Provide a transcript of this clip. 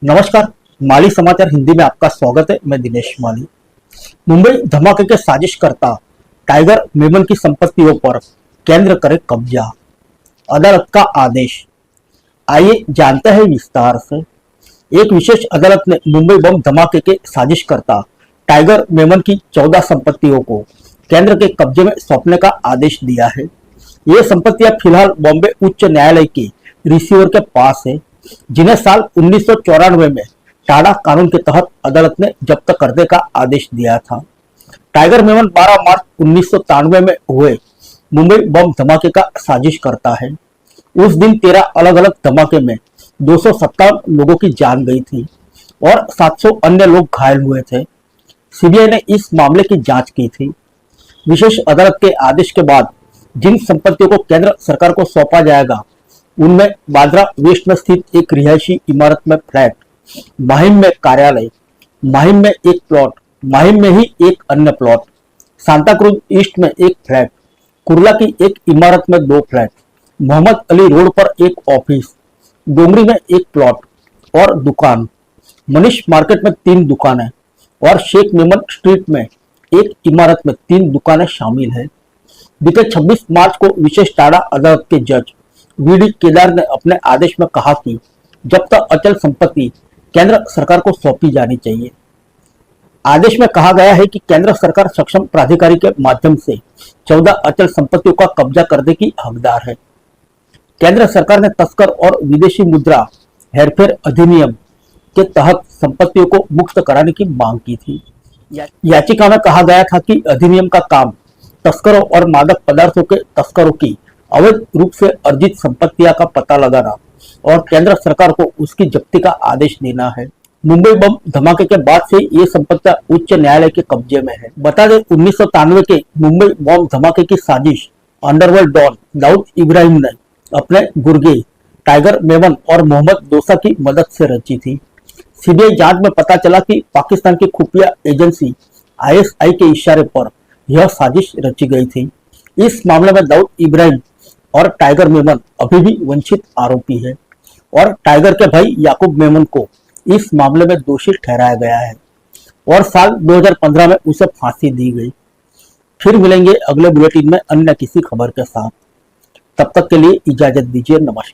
नमस्कार। माली समाचार हिंदी में आपका स्वागत है। मैं दिनेश माली। मुंबई धमाके के साजिशकर्ता टाइगर मेमन की संपत्तियों पर केंद्र करे कब्जा, अदालत का आदेश। आइए जानते हैं विस्तार से। एक विशेष अदालत ने मुंबई बम धमाके के साजिशकर्ता टाइगर मेमन की 14 संपत्तियों को केंद्र के कब्जे में सौंपने का आदेश दिया है। ये संपत्तियां फिलहाल बॉम्बे उच्च न्यायालय के रिसीवर के पास है, जिन्हें साल 1994 में टाडा कानून के तहत अदालत ने जब्त करने का आदेश दिया था। टाइगर मेमन 12 मार्च 1993 में हुए मुंबई बम धमाके का साजिश करता है। उस दिन 13 अलग अलग धमाके में 257 लोगों की जान गई थी और 700 अन्य लोग घायल हुए थे। सीबीआई ने इस मामले की जांच की थी। विशेष अदालत के आदेश के बाद जिन संपत्तियों को केंद्र सरकार को सौंपा जाएगा, उनमें बांद्रा वेस्ट में स्थित एक रिहायशी इमारत में फ्लैट, माहिम में कार्यालय, माहिम में एक प्लॉट, माहिम में ही एक अन्य प्लॉट, सांता क्रूज ईस्ट में एक फ्लैट, कुर्ला की एक इमारत में 2 फ्लैट, मोहम्मद अली रोड पर एक ऑफिस, डोंगरी में एक प्लॉट और दुकान, मनीष मार्केट में 3 दुकानें और शेख मेमन स्ट्रीट में एक इमारत में 3 दुकानें शामिल है। बीते 26 मार्च को विशेष टाडा अदालत के जज वीडी केदार ने अपने आदेश में कहा कि जब तक अचल संपत्ति केंद्र सरकार को सौंपी जानी चाहिए। आदेश में कहा गया है कि केंद्र सरकार सक्षम प्राधिकारी के माध्यम से 14 अचल संपत्तियों का कब्जा करने की हकदार है। केंद्र सरकार ने तस्कर और विदेशी मुद्रा हेरफेर अधिनियम के तहत संपत्तियों को मुक्त कराने की मांग की थी। याचिका में कहा गया था कि अधिनियम का काम तस्करों और मादक पदार्थों के तस्करों की अवैध रूप से अर्जित संपत्तियां का पता लगाना और केंद्र सरकार को उसकी जब्ती का आदेश देना है। मुंबई बम धमाके के बाद से ये संपत्तियां उच्च न्यायालय के कब्जे में है। बता दें, 1993 के मुंबई बम धमाके की साजिश अंडरवर्ल्ड डॉन दाऊद इब्राहिम ने अपने गुर्गे टाइगर मेमन और मोहम्मद दोसा की मदद से रची थी। सीबीआई जांच में पता चला कि पाकिस्तान की खुफिया एजेंसी ISI के इशारे पर यह साजिश रची गई थी। इस मामले में दाऊद इब्राहिम और टाइगर मेमन अभी भी वंचित आरोपी है और टाइगर के भाई याकूब मेमन को इस मामले में दोषी ठहराया गया है और साल 2015 में उसे फांसी दी गई। फिर मिलेंगे अगले बुलेटिन में अन्य किसी खबर के साथ। तब तक के लिए इजाजत दीजिए। नमस्कार।